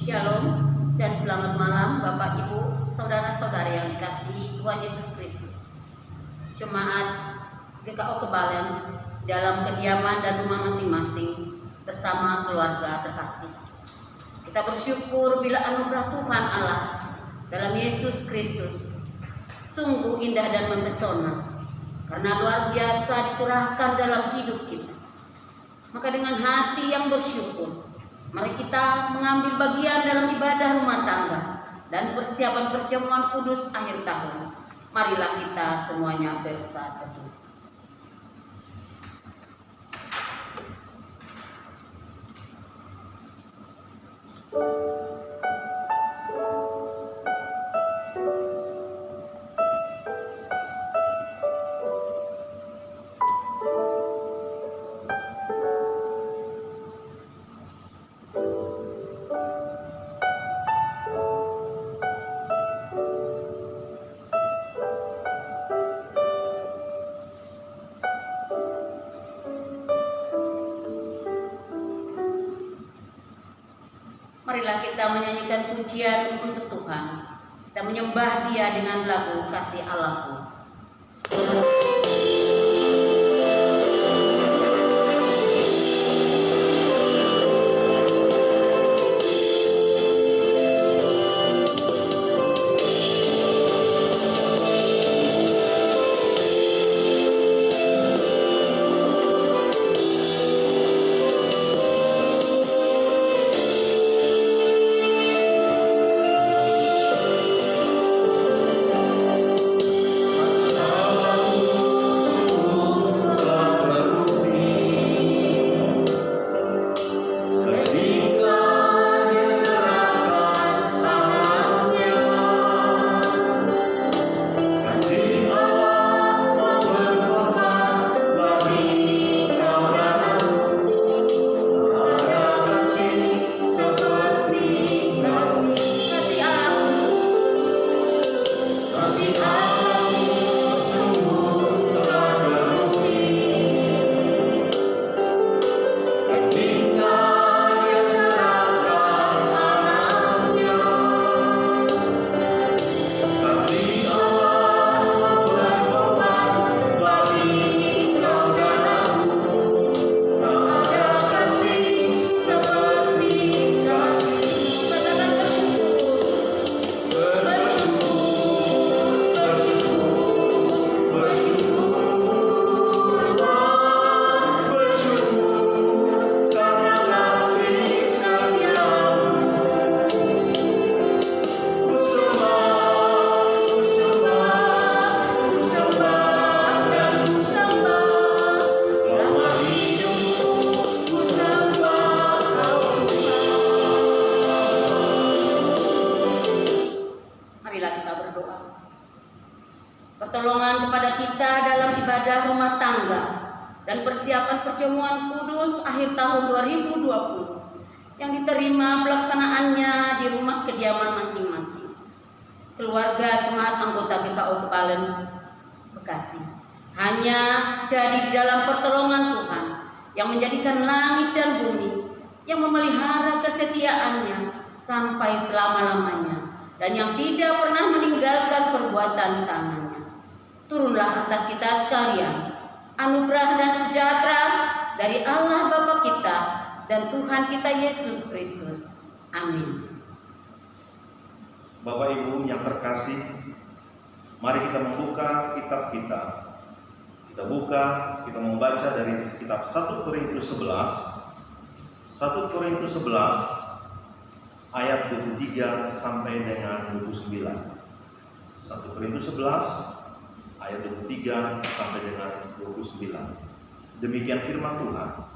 Shalom dan selamat malam Bapak Ibu, Saudara-saudara yang dikasihi Tuhan Yesus Kristus. Jemaat GKO Kebalen dalam kediaman dan rumah masing-masing bersama keluarga terkasih. Kita bersyukur bila anugerah Tuhan Allah dalam Yesus Kristus sungguh indah dan mempesona, karena luar biasa dicurahkan dalam hidup kita. Maka dengan hati yang bersyukur, mari kita mengambil bagian dalam ibadah rumah tangga dan persiapan perjamuan kudus akhir tahun. Marilah kita semuanya bersatu. Marilah kita menyanyikan pujian untuk Tuhan. Kita menyembah Dia dengan lagu Kasih Allahku. Pertolongan kepada kita dalam ibadah rumah tangga dan persiapan perjamuan kudus akhir tahun 2020 yang diterima pelaksanaannya di rumah kediaman masing-masing. Keluarga jemaat anggota GKO Kebalen Bekasi hanya jadi di dalam pertolongan Tuhan yang menjadikan langit dan bumi, yang memelihara kesetiaannya sampai selama-lamanya dan yang tidak pernah meninggalkan perbuatan tangannya. Turunlah atas kita sekalian anugerah dan sejahtera dari Allah Bapa kita dan Tuhan kita Yesus Kristus. Amin. Bapak Ibu yang terkasih, mari kita membuka kitab kita. Kita buka, kita membaca dari kitab 1 Korintus 11. 1 Korintus 11 ayat 23 sampai dengan 29. 1 Korintus 11 ayat 23 sampai dengan 29. Demikian firman Tuhan.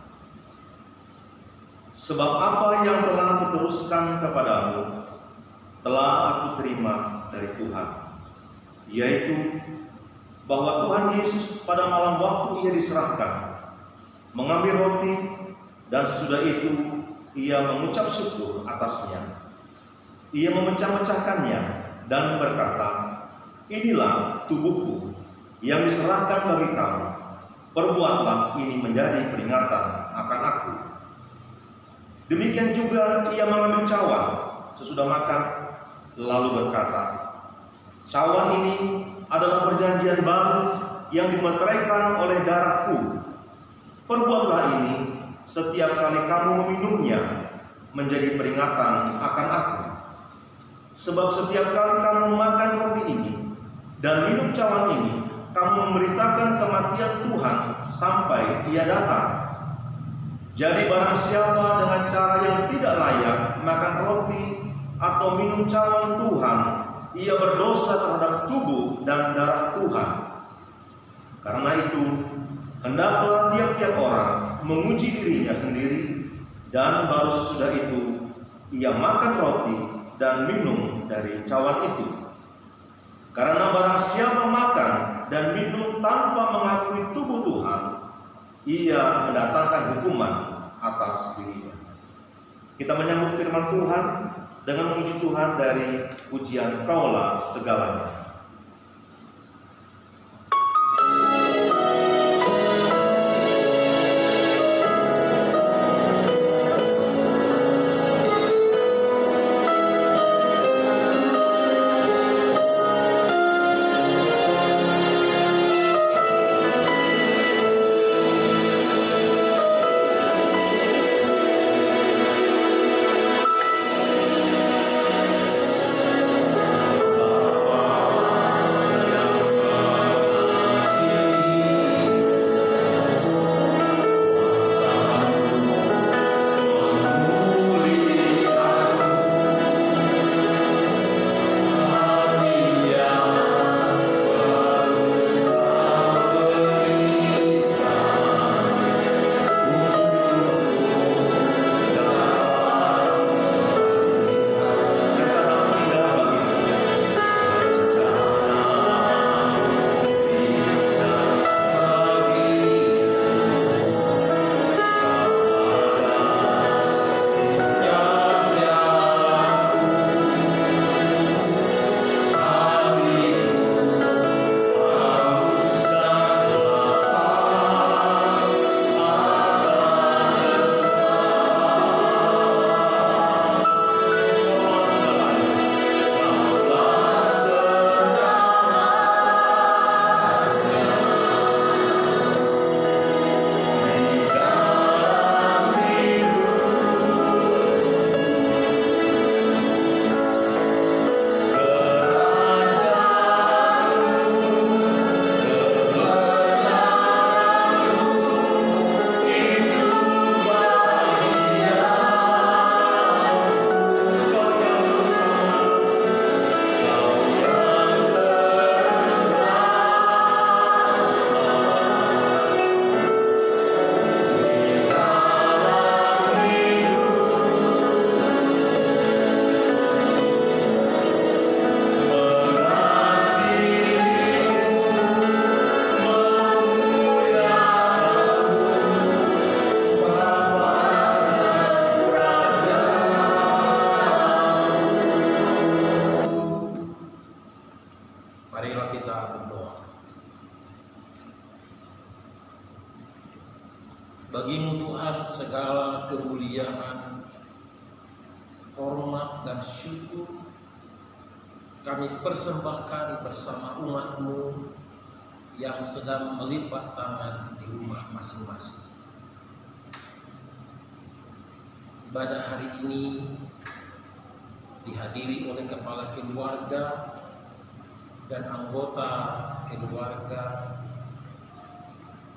Sebab apa yang telah kuteruskan kepadamu telah aku terima dari Tuhan, yaitu bahwa Tuhan Yesus pada malam waktu Ia diserahkan mengambil roti, dan sesudah itu Ia mengucap syukur atasnya. Ia memecah-mecahkannya dan berkata, "Inilah tubuhku yang diserahkan bagi kamu. Perbuatlah ini menjadi peringatan akan aku." Demikian juga Ia mengambil cawan sesudah makan, lalu berkata, "Cawan ini adalah perjanjian baru yang dimeteraikan oleh darahku. Perbuatlah ini setiap kali kamu meminumnya menjadi peringatan akan aku. Sebab setiap kali kamu makan roti ini dan minum cawan ini, kamu memberitakan kematian Tuhan sampai Ia datang. Jadi barang siapa dengan cara yang tidak layak makan roti atau minum cawan Tuhan, ia berdosa terhadap tubuh dan darah Tuhan. Karena itu, hendaklah tiap-tiap orang menguji dirinya sendiri, dan baru sesudah itu ia makan roti dan minum dari cawan itu. Karena barang siapa makan dan minum tanpa mengakui tubuh Tuhan, ia mendatangkan hukuman atas dirinya." Kita menyambut firman Tuhan dengan memuji Tuhan dari pujian Kaulah Segalanya. Marilah kita berdoa. Bagimu Tuhan segala kemuliaan, hormat dan syukur kami persembahkan bersama umat-Mu yang sedang melipat tangan di rumah masing-masing. Ibadah hari ini dihadiri oleh kepala keluarga dan anggota keluarga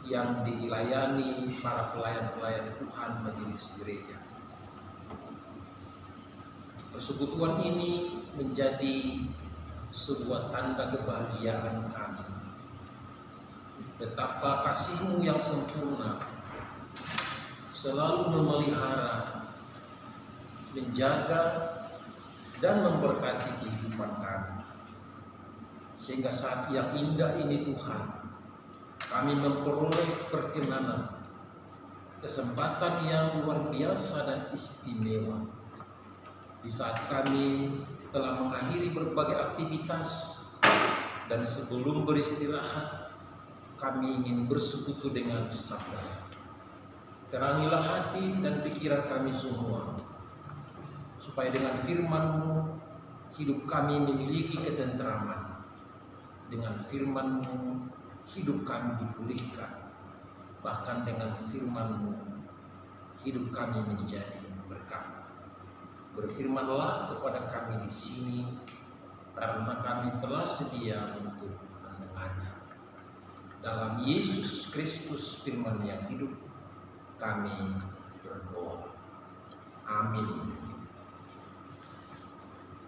yang dilayani para pelayan-pelayan Tuhan majelis gereja. Persekutuan ini menjadi sebuah tanda kebahagiaan kami. Betapa kasih-Mu yang sempurna selalu memelihara, menjaga, dan memberkati kehidupan kami. Sehingga saat yang indah ini Tuhan, kami memperoleh perkenanan, kesempatan yang luar biasa dan istimewa. Di saat kami telah mengakhiri berbagai aktivitas dan sebelum beristirahat, kami ingin bersekutu dengan sabda. Terangilah hati dan pikiran kami semua, supaya dengan firman-Mu hidup kami memiliki ketenteraman. Dengan firman-Mu hidup kami dipulihkan. Bahkan dengan firman-Mu hidup kami menjadi berkat. Berfirmanlah kepada kami di sini, karena kami telah sedia untuk mendengarnya. Dalam Yesus Kristus firman yang hidup, kami berdoa. Amin.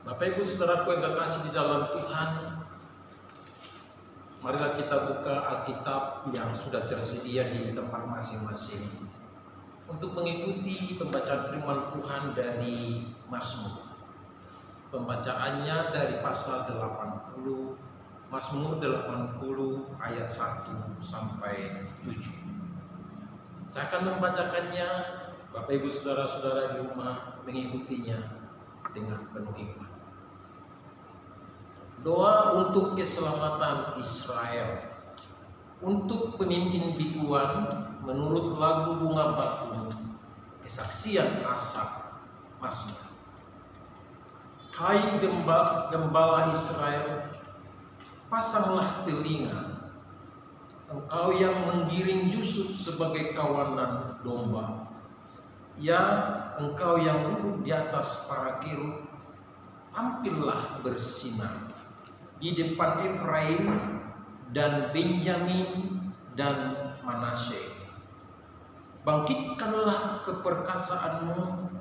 Bapak Ibu Saudaraku yang kekasih di dalam Tuhan, marilah kita buka Alkitab yang sudah tersedia di tempat masing-masing untuk mengikuti pembacaan firman Tuhan dari Mazmur. Pembacaannya dari pasal 80, Mazmur 80 ayat 1 sampai 7. Saya akan membacakannya, Bapak Ibu Saudara-saudara di rumah mengikutinya dengan penuh hikmat. Doa untuk keselamatan Israel. Untuk pemimpin biduan menurut lagu bunga batu, kesaksian Asaf, Mazmur. Hai gembala Israel, pasanglah telinga, engkau yang menggiring Yusuf sebagai kawanan domba. Ya, engkau yang duduk di atas para kerub, tampillah bersinar di depan Efraim dan Benyamin dan Manasye. Bangkitkanlah keperkasaanmu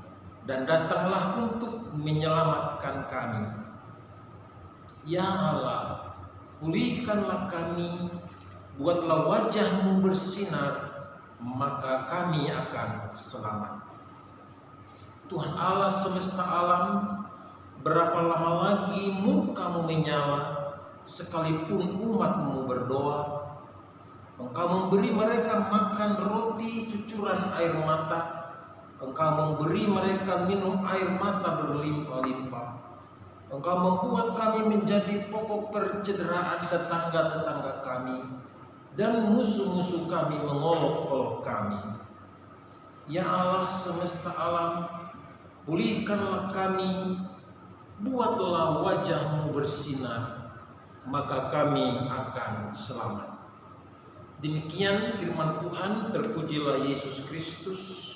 dan datanglah untuk menyelamatkan kami. Ya Allah, pulihkanlah kami, buatlah wajah-Mu bersinar, maka kami akan selamat. Tuhan Allah semesta alam, berapa lama lagi murka-Mu menyala, sekalipun umat-Mu berdoa? Engkau memberi mereka makan roti cucuran air mata, Engkau memberi mereka minum air mata berlimpah-limpah. Engkau membuat kami menjadi pokok percederaan tetangga-tetangga kami, dan musuh-musuh kami mengolok-olok kami. Ya Allah semesta alam, pulihkanlah kami, buatlah wajah-Mu bersinar, maka kami akan selamat. Demikian firman Tuhan. Terpujilah Yesus Kristus.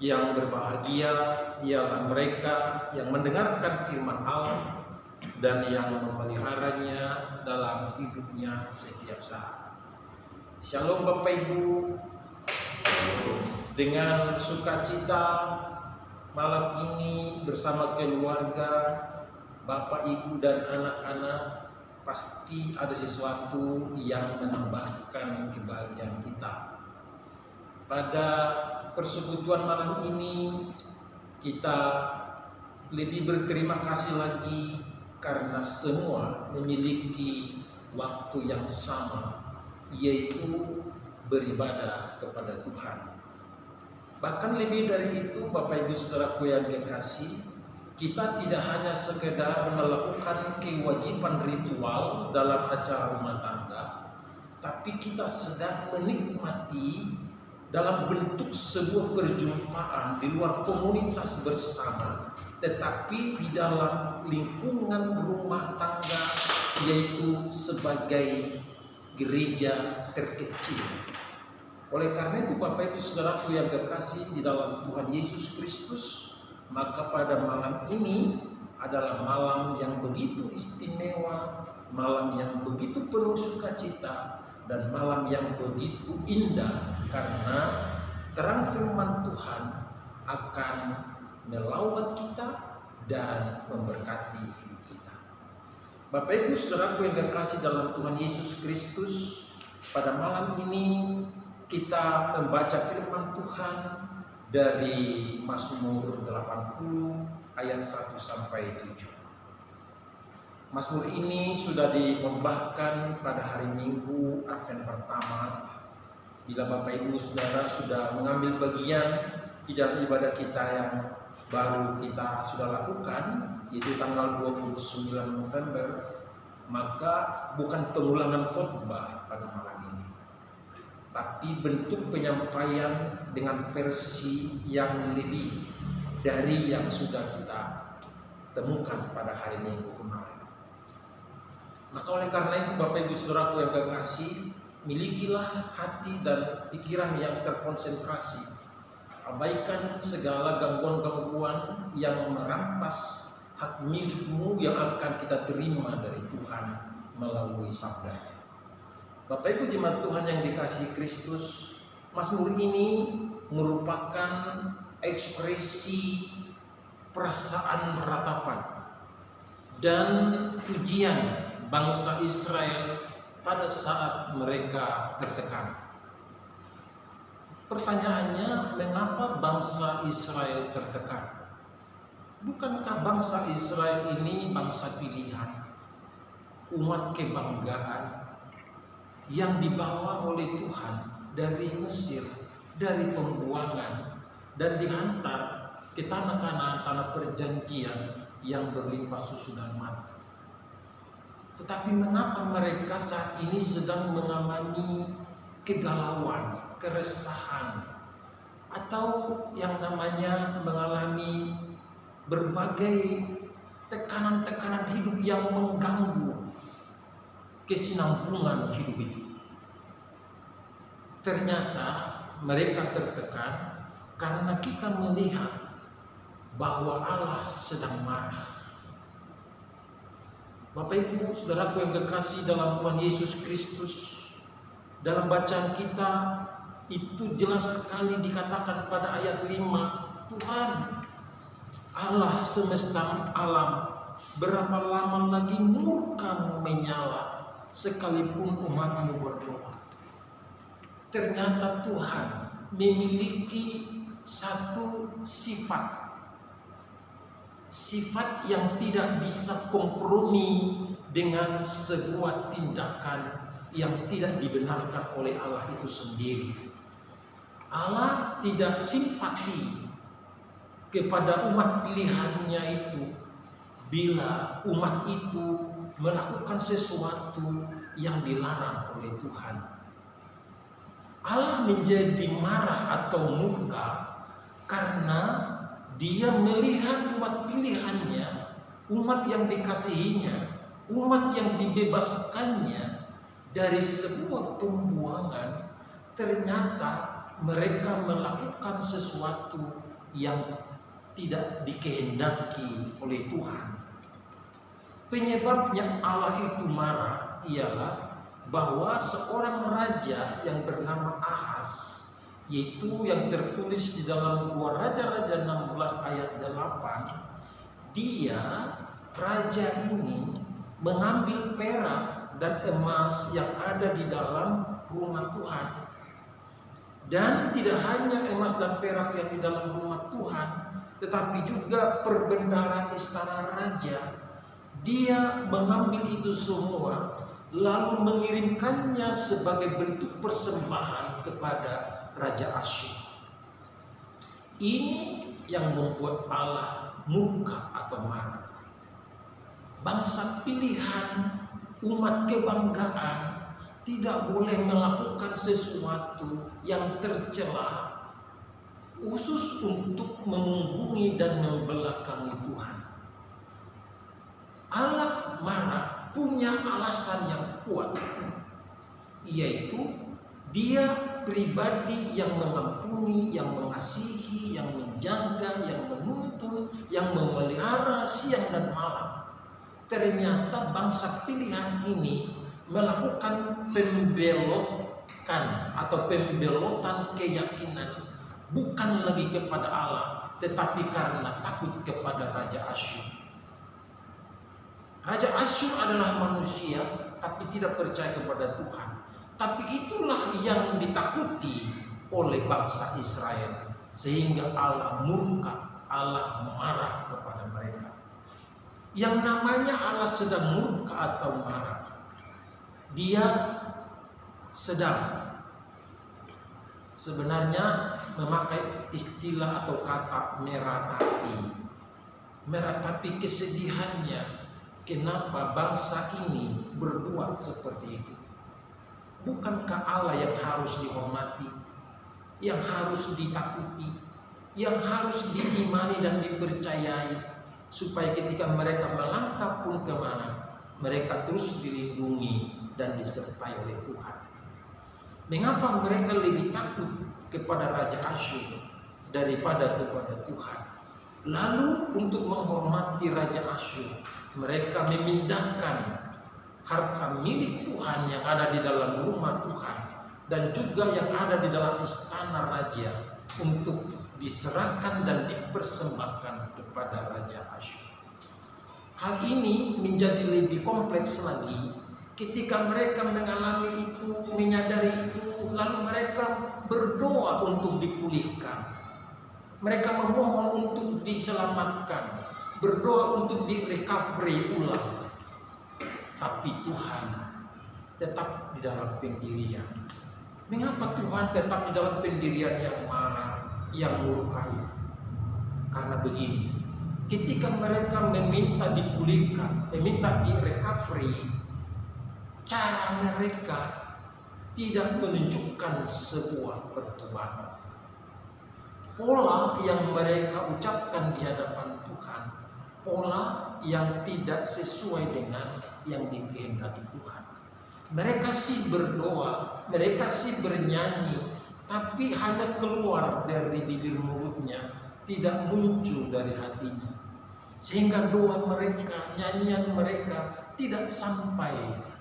Yang berbahagia ialah mereka yang mendengarkan firman Allah dan yang memeliharanya dalam hidupnya setiap saat. Shalom Bapak Ibu. Dengan sukacita malam ini bersama keluarga, Bapak Ibu dan anak-anak, pasti ada sesuatu yang menambahkan kebahagiaan kita. Pada persekutuan malam ini kita lebih berterima kasih lagi karena semua memiliki waktu yang sama, yaitu beribadah kepada Tuhan. Bahkan lebih dari itu, Bapak Ibu Saudaraku yang kekasih, kita tidak hanya sekedar melakukan kewajiban ritual dalam acara rumah tangga, tapi kita sedang menikmati dalam bentuk sebuah perjumpaan di luar komunitas bersama, tetapi di dalam lingkungan rumah tangga, yaitu sebagai gereja terkecil. Oleh karena itu Bapak Ibu Saudaraku yang kekasih di dalam Tuhan Yesus Kristus, maka pada malam ini adalah malam yang begitu istimewa, malam yang begitu penuh sukacita, dan malam yang begitu indah, karena terang firman Tuhan akan melawat kita dan memberkati hidup kita. Bapak Ibu Saudaraku yang kekasih dalam Tuhan Yesus Kristus, pada malam ini kita membaca firman Tuhan dari Mazmur 80 ayat 1 sampai 7. Mazmur ini sudah dikembangkan pada hari Minggu Advent pertama. Bila Bapak Ibu Saudara sudah mengambil bagian di dalam ibadah kita yang baru kita sudah lakukan, yaitu tanggal 29 November, maka bukan pengulangan khotbah pada malam ini, tapi bentuk penyampaian dengan versi yang lebih dari yang sudah kita temukan pada hari Minggu kemarin. Maka oleh karena itu Bapak Ibu Saudaraku yang kekasih, milikilah hati dan pikiran yang terkonsentrasi. Abaikan segala gangguan-gangguan yang merampas hak milikmu yang akan kita terima dari Tuhan melalui sabda-Nya. Bapak Ibu jemaat Tuhan yang dikasihi Kristus, Mazmur ini merupakan ekspresi perasaan ratapan dan pujian bangsa Israel pada saat mereka tertekan. Pertanyaannya, mengapa bangsa Israel tertekan? Bukankah bangsa Israel ini bangsa pilihan, umat kebanggaan yang dibawa oleh Tuhan dari Mesir, dari pembuangan, dan dihantar ke tanah Kanaan, tanah perjanjian yang berlimpah susu dan madu. Tetapi mengapa mereka saat ini sedang mengalami kegalauan, keresahan, atau yang namanya mengalami berbagai tekanan-tekanan hidup yang mengganggu kesinambungan hidup itu? Ternyata mereka tertekan karena kita melihat bahwa Allah sedang marah. Bapak Ibu Saudaraku yang kekasih dalam Tuhan Yesus Kristus, dalam bacaan kita itu jelas sekali dikatakan pada ayat 5, Tuhan Allah semesta alam, berapa lama lagi murka-Mu menyala sekalipun umat-Mu berdoa. Ternyata Tuhan memiliki satu sifat yang tidak bisa kompromi dengan sebuah tindakan yang tidak dibenarkan oleh Allah itu sendiri. Allah tidak simpati kepada umat pilihannya itu bila umat itu melakukan sesuatu yang dilarang oleh Tuhan. Allah menjadi marah atau murka karena Dia melihat umat pilihannya, umat yang dikasihinya, umat yang dibebaskannya dari sebuah pembuangan, ternyata mereka melakukan sesuatu yang tidak dikehendaki oleh Tuhan. Penyebabnya Allah itu marah ialah bahwa seorang raja yang bernama Ahaz, yaitu yang tertulis di dalam 2 Raja-Raja 16 ayat 8, raja ini mengambil perak dan emas yang ada di dalam rumah Tuhan. Dan tidak hanya emas dan perak yang di dalam rumah Tuhan, tetapi juga perbendaharaan istana raja. Dia mengambil itu semua lalu mengirimkannya sebagai bentuk persembahan kepada Raja Asyur. Ini yang membuat Allah murka atau marah. Bangsa pilihan, umat kebanggaan tidak boleh melakukan sesuatu yang tercela khusus untuk memunggungi dan membelakangi Tuhan. Allah marah punya alasan yang kuat, yaitu Dia pribadi yang mengampuni, yang mengasihi, yang menjaga, yang menuntun, yang memelihara siang dan malam. Ternyata bangsa pilihan ini melakukan pembelokan atau pembelotan keyakinan bukan lagi kepada Allah, tetapi karena takut kepada Raja Asyur. Raja Asyur adalah manusia tapi tidak percaya kepada Tuhan. Tapi itulah yang ditakuti oleh bangsa Israel, sehingga Allah murka, Allah marah kepada mereka. Yang namanya Allah sedang murka atau marah, Dia sedang sebenarnya memakai istilah atau kata meratapi kesedihannya. Kenapa bangsa ini berbuat seperti itu? Bukankah Allah yang harus dihormati, yang harus ditakuti, yang harus diimani dan dipercayai, supaya ketika mereka melangkah pun kemana, mereka terus dilindungi dan disertai oleh Tuhan. Mengapa mereka lebih takut kepada Raja Asyur daripada kepada Tuhan? Lalu untuk menghormati Raja Asyur, mereka memindahkan harta milik Tuhan yang ada di dalam rumah Tuhan dan juga yang ada di dalam istana raja untuk diserahkan dan dipersembahkan kepada Raja Asyur. Hal ini menjadi lebih kompleks lagi ketika mereka mengalami itu, menyadari itu, lalu mereka berdoa untuk dipulihkan. Mereka memohon untuk diselamatkan, berdoa untuk di-recovery ulang. Tapi Tuhan tetap di dalam pendirian. Mengapa Tuhan tetap di dalam pendirian yang marah, yang murka itu? Karena begini, ketika mereka meminta dipulihkan, meminta di-recovery, cara mereka tidak menunjukkan sebuah pertobatan. Pola yang mereka ucapkan di hadapan Tuhan, pola yang tidak sesuai dengan yang dikehendaki Tuhan. Mereka sih berdoa, mereka sih bernyanyi, tapi hanya keluar dari bibir mulutnya, tidak muncul dari hatinya. Sehingga doa mereka, nyanyian mereka tidak sampai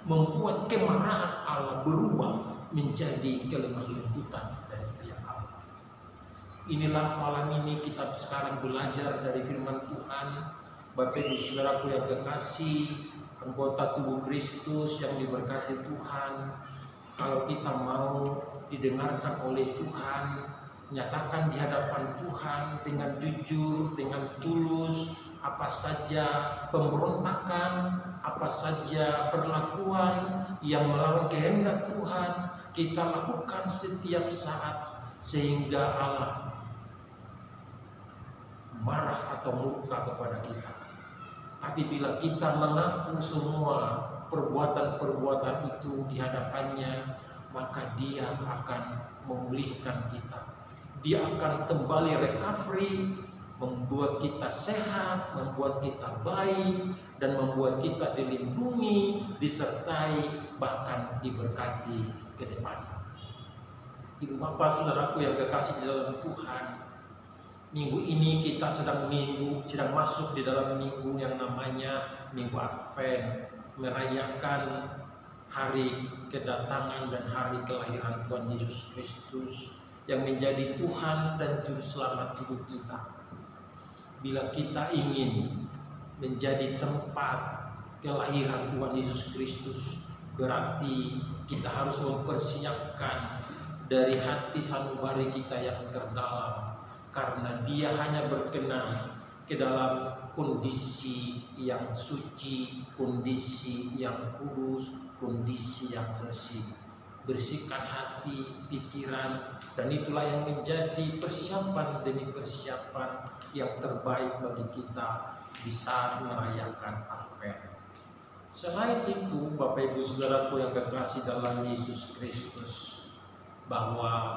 membuat kemarahan Allah berubah menjadi kelemah lembutan dari pihak Allah. Inilah malam ini kita sekarang belajar dari firman Tuhan. Bapak Ibu Saudaraku yang kekasih, anggota tubuh Kristus yang diberkati Tuhan, kalau kita mau didengarkan oleh Tuhan, nyatakan di hadapan Tuhan dengan jujur, dengan tulus, apa saja pemberontakan, apa saja perlakuan yang melawan kehendak Tuhan, kita lakukan setiap saat sehingga Allah marah atau murka kepada kita. Tapi bila kita mengaku semua perbuatan-perbuatan itu di hadapannya, maka Dia akan memulihkan kita. Dia akan kembali recovery, membuat kita sehat, membuat kita baik, dan membuat kita dilindungi, disertai, bahkan diberkati ke depan. Ibu bapak saudaraku yang kekasih di dalam Tuhan, minggu ini kita sedang masuk di dalam minggu yang namanya Minggu Advent, merayakan hari kedatangan dan hari kelahiran Tuhan Yesus Kristus yang menjadi Tuhan dan Juru Selamat hidup kita. Bila kita ingin menjadi tempat kelahiran Tuhan Yesus Kristus, berarti kita harus mempersiapkan dari hati sanubari kita yang terdalam, karena Dia hanya berkenan ke dalam kondisi yang suci, kondisi yang kudus, kondisi yang bersih. Bersihkan hati, pikiran, dan itulah yang menjadi persiapan demi persiapan yang terbaik bagi kita di saat merayakan Advent. Selain itu, Bapak Ibu Saudaraku yang kekasih dalam Yesus Kristus, bahwa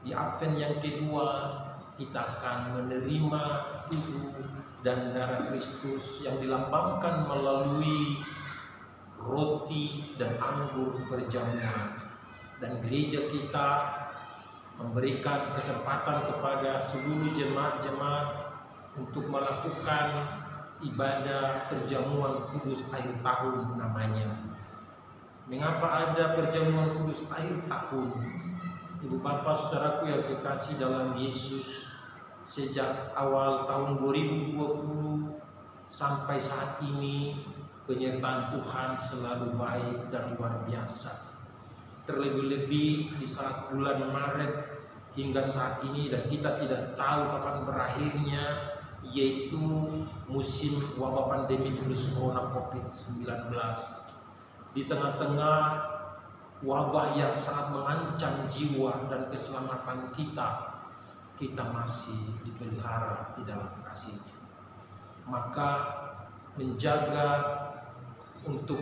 di Advent yang kedua kita akan menerima tubuh dan darah Kristus yang dilambangkan melalui roti dan anggur berjamuan. Dan gereja kita memberikan kesempatan kepada seluruh jemaat-jemaat untuk melakukan ibadah perjamuan kudus akhir tahun namanya. Mengapa ada perjamuan kudus akhir tahun? Ibu bapak saudaraku yang kekasih dalam Yesus, sejak awal tahun 2020 sampai saat ini penyertaan Tuhan selalu baik dan luar biasa. Terlebih-lebih di saat bulan Maret hingga saat ini, dan kita tidak tahu kapan berakhirnya, yaitu musim wabah pandemi virus corona COVID-19. Di tengah-tengah wabah yang sangat mengancam jiwa dan keselamatan kita, kita masih dipelihara di dalam kasih-Nya. Maka menjaga untuk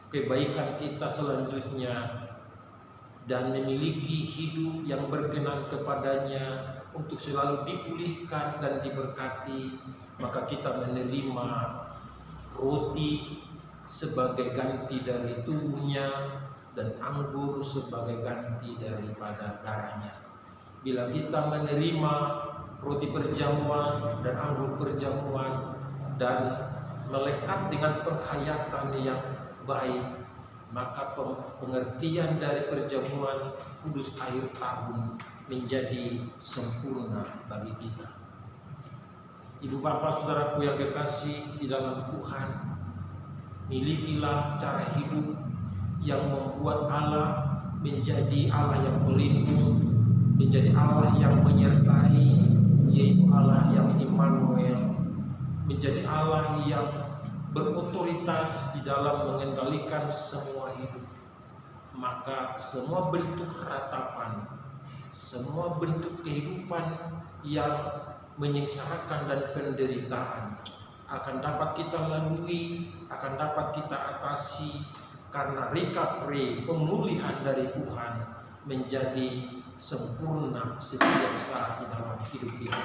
kebaikan kita selanjutnya, dan memiliki hidup yang berkenan kepadanya untuk selalu dipulihkan dan diberkati, maka kita menerima roti sebagai ganti dari tubuhnya dan anggur sebagai ganti daripada darahnya. Bila kita menerima roti perjamuan dan anggur perjamuan dan melekat dengan penghayatan yang baik, maka pengertian dari perjamuan kudus akhir tahun menjadi sempurna bagi kita. Ibu bapak saudaraku yang kekasih di dalam Tuhan, milikilah cara hidup yang membuat Allah menjadi Allah yang pelindung, menjadi Allah yang menyertai, yaitu Allah yang Immanuel, menjadi Allah yang berotoritas di dalam mengendalikan semua hidup. Maka semua bentuk ratapan, semua bentuk kehidupan yang menyengsarakan dan penderitaan akan dapat kita lalui, akan dapat kita atasi, karena recovery, pemulihan dari Tuhan menjadi sempurna setiap saat di dalam hidup kita.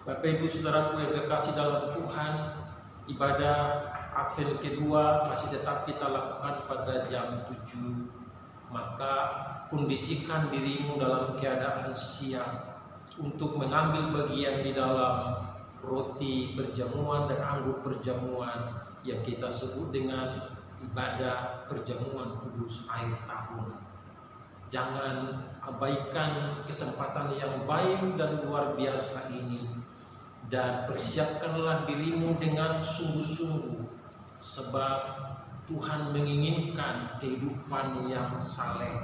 Bapak Ibu saudaraku yang kekasih dalam Tuhan, ibadah Advent kedua masih tetap kita lakukan pada jam 7. Maka kondisikan dirimu dalam keadaan siap untuk mengambil bagian di dalam roti perjamuan dan anggur perjamuan yang kita sebut dengan ibadah perjamuan kudus akhir tahun. Jangan abaikan kesempatan yang baik dan luar biasa ini, dan persiapkanlah dirimu dengan sungguh-sungguh, sebab Tuhan menginginkan kehidupan yang saleh,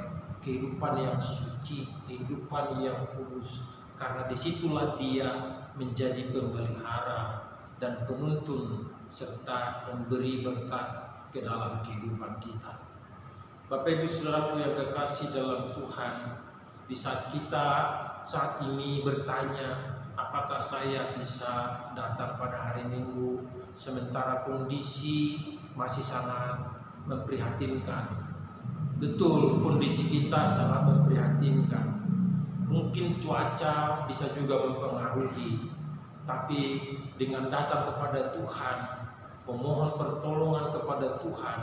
kehidupan yang suci, kehidupan yang kudus, karena disitulah Dia menjadi pemelihara dan penuntun serta memberi berkat ke dalam kehidupan kita. Bapak Ibu saudaraku yang kekasih dalam Tuhan, di saat kita saat ini bertanya, apakah saya bisa datang pada hari Minggu sementara kondisi masih sangat memprihatinkan? Betul, kondisi kita sangat memprihatinkan. Mungkin cuaca bisa juga mempengaruhi, tapi dengan datang kepada Tuhan, memohon pertolongan kepada Tuhan,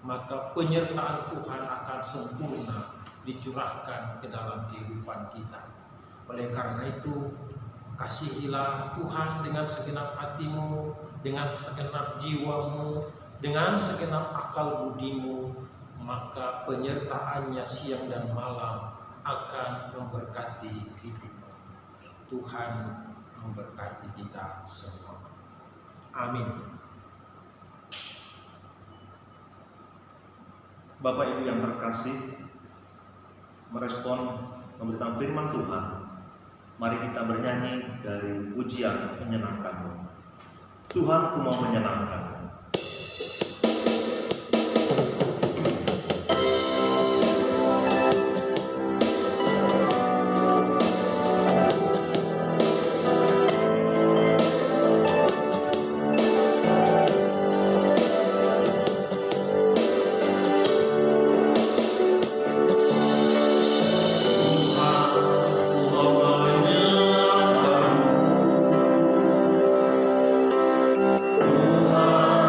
maka penyertaan Tuhan akan sempurna dicurahkan ke dalam kehidupan kita. Oleh karena itu, kasihilah Tuhan dengan segenap hatimu, dengan segenap jiwamu, dengan segenap akal budimu, maka penyertaannya siang dan malam akan memberkati hidupmu. Tuhan memberkati kita semua. Amin. Bapak Ibu yang terkasih, merespon pemberitaan firman Tuhan, mari kita bernyanyi dari pujian menyenangkanmu. Tuhan, ku mau menyenangkanmu. Tuhan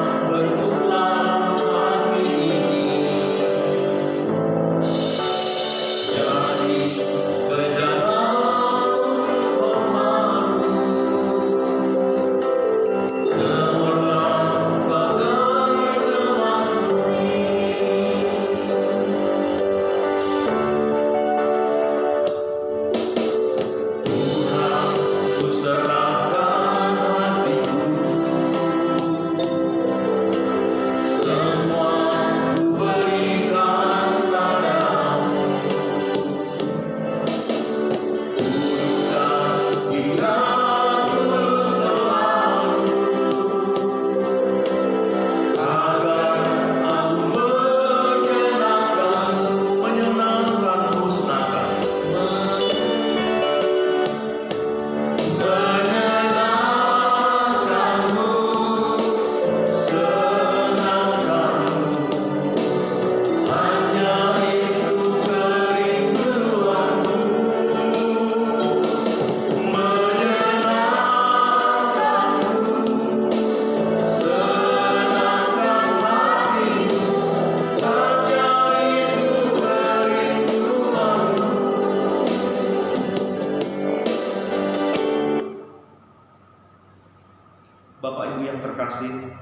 yang terkasih,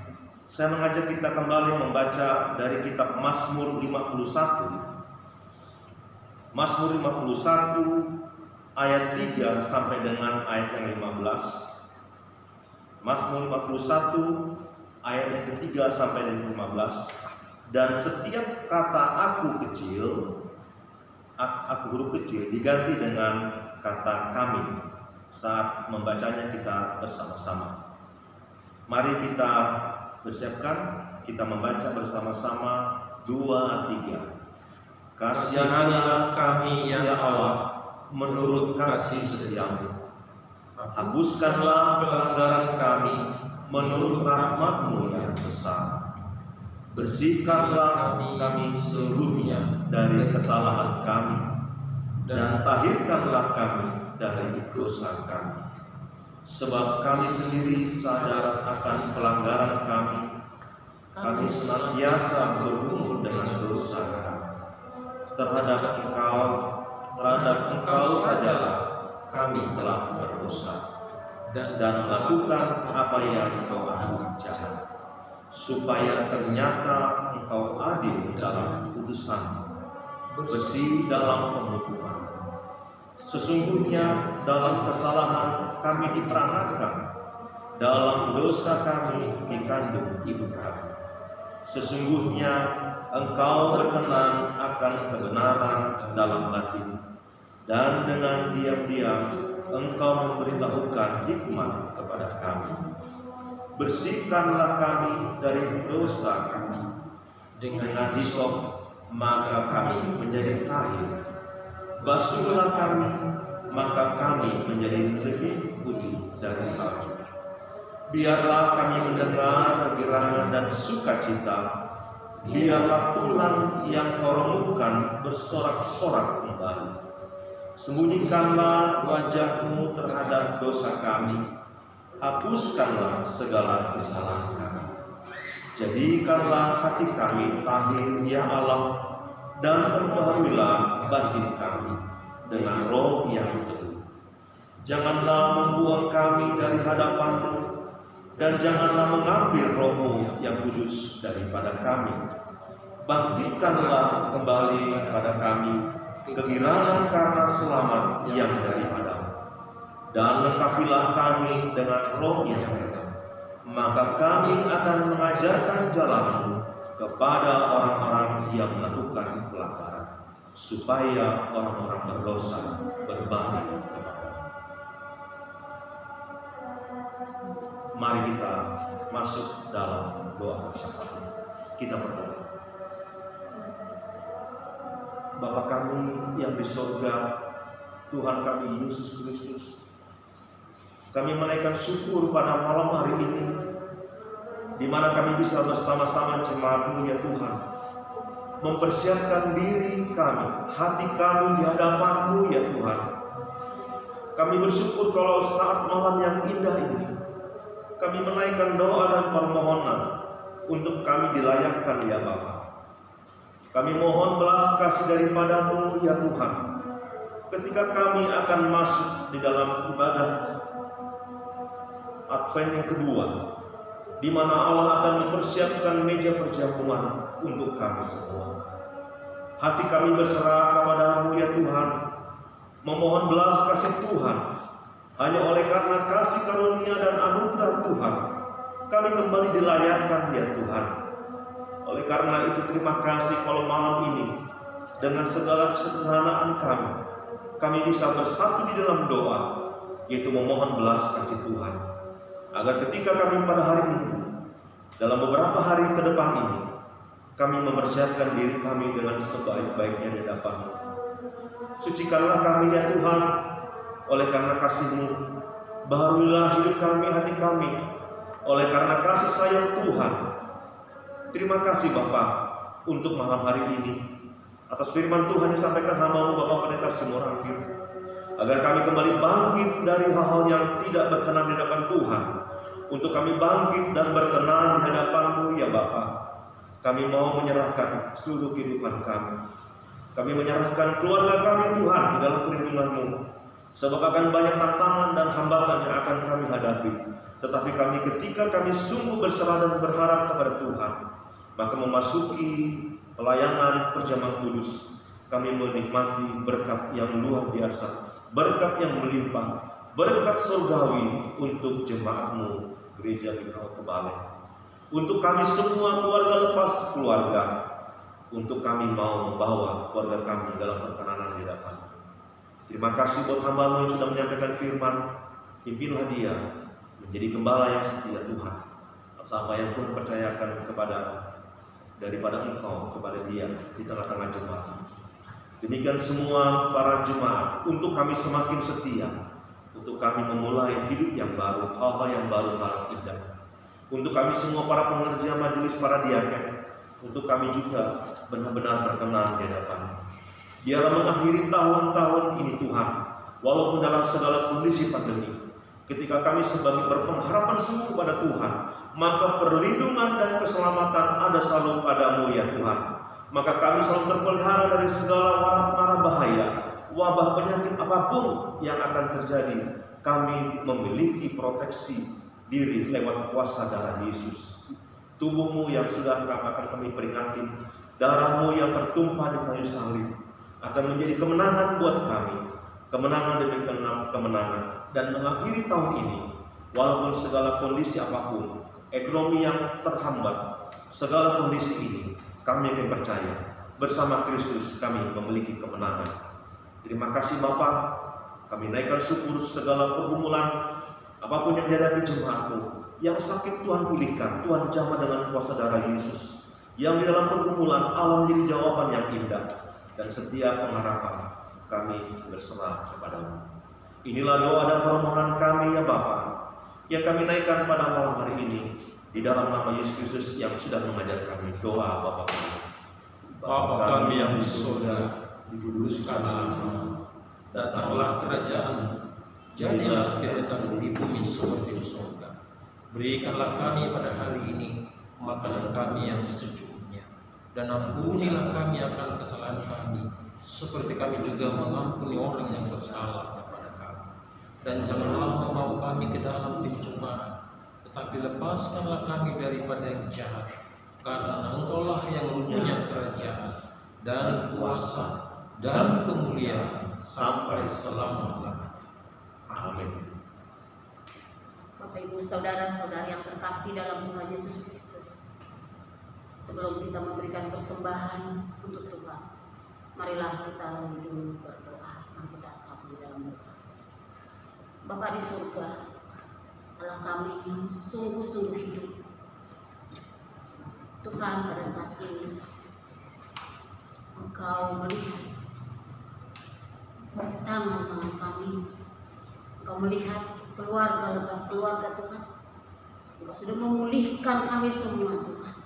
saya mengajak kita kembali membaca dari kitab Mazmur 51. Mazmur 51 ayat 3 sampai dengan ayat yang 15. Mazmur 51 ayat yang ketiga sampai dengan 15. Dan setiap kata aku kecil, aku huruf kecil, diganti dengan kata kami. Saat membacanya kita bersama-sama. Mari kita bersiapkan, kita membaca bersama-sama 2, 3. Kasihilah kami ya Allah, menurut kasih setiamu. Hapuskanlah pelanggaran kami, menurut rahmat-Mu yang besar. Bersihkanlah kami seluruhnya dari kesalahan kami, dan tahirkanlah kami dari dosa kami. Sebab kami sendiri sadar akan pelanggaran kami, kami senantiasa bergumul dengan dosa kami. Terhadap Engkau sajalah kami telah berdosa dan melakukan apa yang Engkau anggap jahat, supaya ternyata Engkau adil dalam putusan-Mu, bersih dalam pemutuhan. Sesungguhnya dalam kesalahan kami diperanakan, dalam dosa kami dikandung ibu kami. Sesungguhnya Engkau berkenan akan kebenaran dalam batin, dan dengan diam-diam Engkau memberitahukan hikmat kepada kami. Bersihkanlah kami dari dosa kami, dengan hisop maka kami menjadi tahir. Basuhlah kami, maka kami menjadi lebih putih dari salju. Biarlah kami mendengar gerangan dan sukacita. Biarlah tulang yang Kau remukkan bersorak-sorak kembali. Sembunyikanlah wajah-Mu terhadap dosa kami. Hapuskanlah segala kesalahan kami. Jadikanlah hati kami tahir ya Allah, dan perbaharuilah batin kami dengan roh yang teguh. Janganlah membuang kami dari hadapan-Mu, dan janganlah mengambil Roh-Mu yang kudus daripada kami. Bangkitkanlah kembali kepada kami kegiranan karena selamat yang daripada-Mu, dan lengkapilah kami dengan roh yang teguh. Maka kami akan mengajarkan jalan-Mu kepada orang-orang yang melakukan pelanggaran, supaya orang-orang berdosa berbalik kepada-Mu. Mari kita masuk dalam doa syafaat. Kita berdoa. Bapa kami yang di sorga, Tuhan kami Yesus Kristus, kami menaikkan syukur pada malam hari ini, di mana kami bisa bersama-sama jemaat-Mu ya Tuhan, mempersiapkan diri kami, hati kami di hadapan-Mu ya Tuhan. Kami bersyukur kalau saat malam yang indah ini, kami menaikkan doa dan permohonan untuk kami dilayakkan ya Bapa. Kami mohon belas kasih daripada-Mu ya Tuhan, ketika kami akan masuk di dalam ibadah Advent yang kedua, di mana Allah akan mempersiapkan meja perjamuan untuk kami semua. Hati kami berserah kepada-Mu ya Tuhan, memohon belas kasih Tuhan. Hanya oleh karena kasih karunia dan anugerah Tuhan, kami kembali dilayakkan ya Tuhan. Oleh karena itu terima kasih kalau malam ini dengan segala kesederhanaan kami bisa bersatu di dalam doa, yaitu memohon belas kasih Tuhan, agar ketika kami pada hari Minggu, dalam beberapa hari ke depan ini, kami mempersiapkan diri kami dengan sebaik-baiknya di hadapan-Mu. Sucikanlah kami ya Tuhan, oleh karena kasih-Mu, baharuilah hidup kami, hati kami, oleh karena kasih sayang Tuhan. Terima kasih Bapa untuk malam hari ini, atas firman Tuhan yang disampaikan hamba-Mu Bapak Pendeta Simorangkir, agar kami kembali bangkit dari hal-hal yang tidak berkenan di hadapan Tuhan, untuk kami bangkit dan berkenan di hadapan-Mu ya Bapa. Kami mau menyerahkan seluruh kehidupan kami. Kami menyerahkan keluarga kami Tuhan di dalam perlindungan-Mu. Sebab akan banyak tantangan dan hambatan yang akan kami hadapi. Tetapi ketika kami sungguh berserah dan berharap kepada Tuhan, maka memasuki pelayanan perjamuan kudus, kami menikmati berkat yang luar biasa, berkat yang melimpah, berkat surgawi untuk jemaatmu Gereja Mikau Kebale. Untuk kami semua keluarga lepas keluarga, untuk kami mau membawa keluarga kami dalam perkenanan di hadapan. Terima kasih buat hamba-Mu yang sudah menyampaikan firman. Pimpinlah dia menjadi gembala yang setia Tuhan. Apa yang Tuhan percayakan daripada Engkau kepada dia di tengah-tengah jemaat. Demikian semua para jemaat, untuk kami semakin setia, untuk kami memulai hidup yang baru, hal-hal yang baru, hal indah. Untuk kami semua para pengerja majelis para diaken, untuk kami juga benar-benar berkenan di hadapan. Biarlah mengakhiri tahun-tahun ini Tuhan, walaupun dalam segala kondisi pandemi, ketika kami sebagai berpengharapan sungguh kepada Tuhan, maka perlindungan dan keselamatan ada selalu padamu ya Tuhan. Maka kami selalu terpelihara dari segala mara bahaya, wabah penyakit apapun yang akan terjadi. Kami memiliki proteksi diri lewat kuasa darah Yesus. Tubuh-Mu yang sudah akan kami peringati, darah-Mu yang tertumpah di kayu salib, akan menjadi kemenangan buat kami, kemenangan demi kemenangan. Dan mengakhiri tahun ini, walaupun segala kondisi apapun, ekonomi yang terhambat, segala kondisi ini, kami akan percaya bersama Kristus kami memiliki kemenangan. Terima kasih Bapa, kami naikkan syukur segala pergumulan apapun yang dihadapi jemaat-Mu. Yang sakit Tuhan pulihkan, Tuhan jamah dengan kuasa darah Yesus. Yang di dalam pergumulan Allah menjadi jawaban yang indah. Dan setiap pengharapan kami berserah kepada-Mu. Inilah doa dan permohonan kami ya Bapa, yang kami naikkan pada malam hari ini di dalam nama Yesus Kristus yang sudah mengajar kami. Doa Bapa kami. Bapa kami yang di surga, dikuduskanlah nama-Mu, datanglah kerajaan-Mu, jadilah kehendak-Mu di bumi seperti di surga. Berikanlah kami pada hari ini makanan kami yang secukupnya, dan ampunilah kami akan kesalahan kami, seperti kami juga mengampuni orang yang bersalah kepada kami. Dan janganlah membawa kami ke dalam pencobaan, tetapi lepaskanlah kami daripada yang jahat. Karena Engkau-lah yang mempunyai kerajaan dan kuasa dan kemuliaan sampai selama-lamanya. Amin. Bapak Ibu saudara-saudari yang terkasih dalam Tuhan Yesus Kristus, sebelum kita memberikan persembahan untuk Tuhan, marilah kita lebih dulu berdoa. Mari kita satu dalam doa. Bapa di surga, Allah kami yang sungguh-sungguh hidup, Tuhan, pada saat ini Engkau melihat tangan-tangan kami, Engkau melihat keluarga lepas keluarga Tuhan. Engkau sudah memulihkan kami semua Tuhan.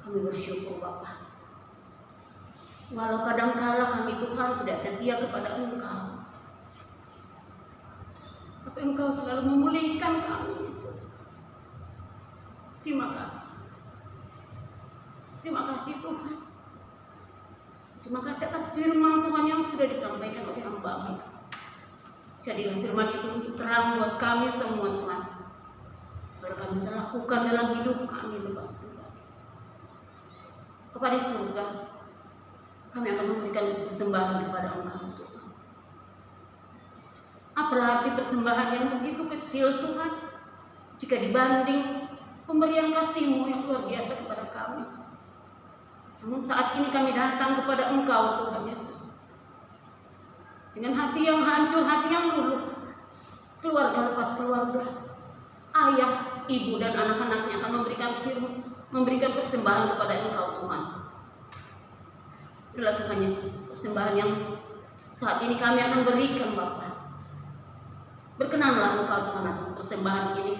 Kami bersyukur Bapa. Walau kadangkala kami Tuhan tidak setia kepada Engkau, tapi Engkau selalu memulihkan kami Yesus. Terima kasih Yesus. Terima kasih Tuhan. Terima kasih atas firman Tuhan yang sudah disampaikan oleh hamba-Mu. Jadilah firman itu untuk terang buat kami semua Tuhan, agar kami bisa lakukan dalam hidup kami lepas pribadi. Bapa di surga, kami akan memberikan persembahan kepada Engkau Tuhan. Apalah arti persembahan yang begitu kecil Tuhan, jika dibanding pemberian kasih-Mu yang luar biasa kepada kami. Namun saat ini kami datang kepada Engkau Tuhan Yesus, dengan hati yang hancur, hati yang luluh, keluarga lepas keluarga, ayah, ibu dan anak-anaknya akan memberikan persembahan kepada Engkau Tuhan. Itulah Tuhan Yesus, persembahan yang saat ini kami akan berikan Bapa. Berkenanlah Engkau Tuhan atas persembahan ini,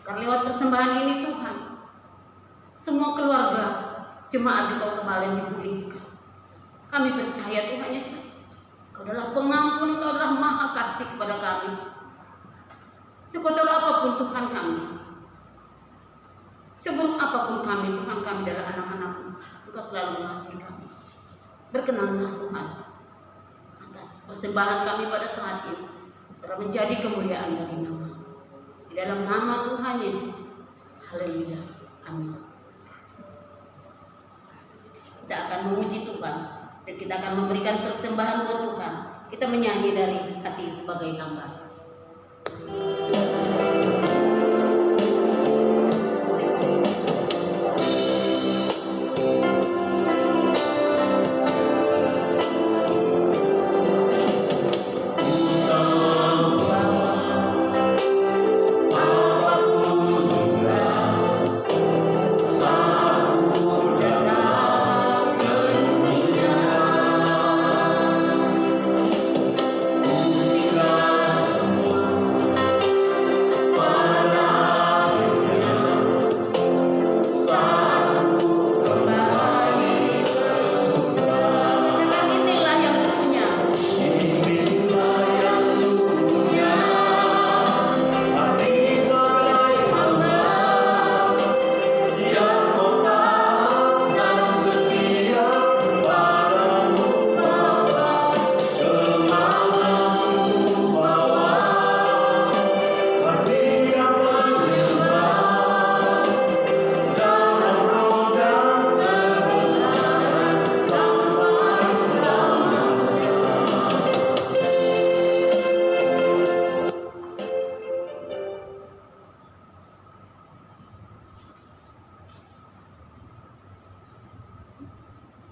karena lewat persembahan ini Tuhan, semua keluarga jemaat Mikau Kebalen dipulihkan. Kami percaya Tuhan Yesus, Engkau adalah pengampun, Engkau adalah maha kasih kepada kami. Sekotor apapun Tuhan kami, seburuk apapun kami, Tuhan kami adalah anak-anak-Mu. Engkau selalu mengasihi kami. Berkenanlah Tuhan atas persembahan kami pada saat ini telah menjadi kemuliaan bagi nama. Di dalam nama Tuhan Yesus. Haleluya. Amin. Kita akan memuji Tuhan dan kita akan memberikan persembahan buat Tuhan. Kita menyanyi dari hati sebagai hamba.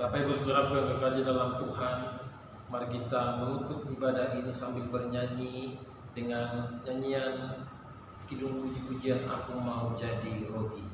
Bapak Ibu Saudaraku yang kekasih dalam Tuhan, mari kita menutup ibadah ini sambil bernyanyi dengan nyanyian kidung puji-pujian Aku Mau Jadi Roti.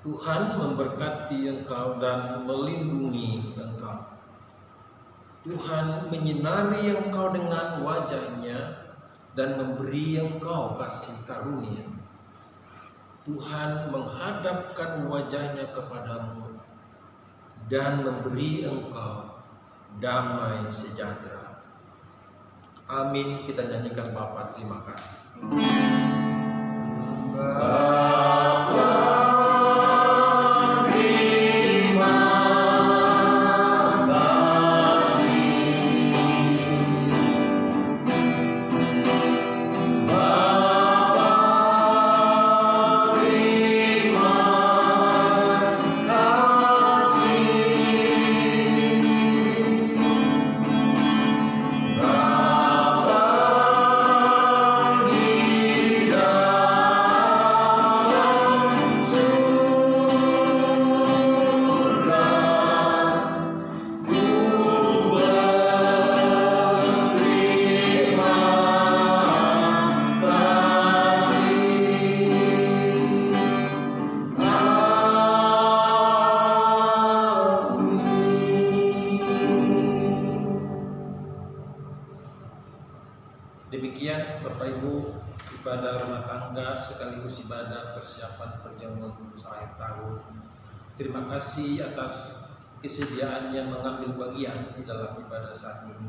Tuhan memberkati engkau dan melindungi engkau. Tuhan menyinari engkau dengan wajah-Nya dan memberi engkau kasih karunia. Tuhan menghadapkan wajah-Nya kepadamu dan memberi engkau damai sejahtera. Amin. Kita nyanyikan Bapa, terima kasih. Bapa Demikian Bapak Ibu, ibadah rumah tangga sekaligus ibadah persiapan perjamuan kudus akhir tahun. Terima kasih atas kesediaannya mengambil bagian di dalam ibadah saat ini.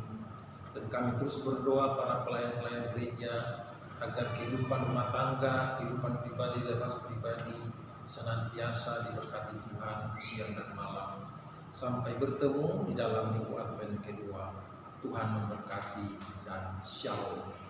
Dan kami terus berdoa para pelayan-pelayan gereja agar kehidupan rumah tangga, kehidupan pribadi lepas pribadi senantiasa diberkati Tuhan siang dan malam. Sampai bertemu di dalam minggu Advent kedua. Tuhan memberkati dan Shalom.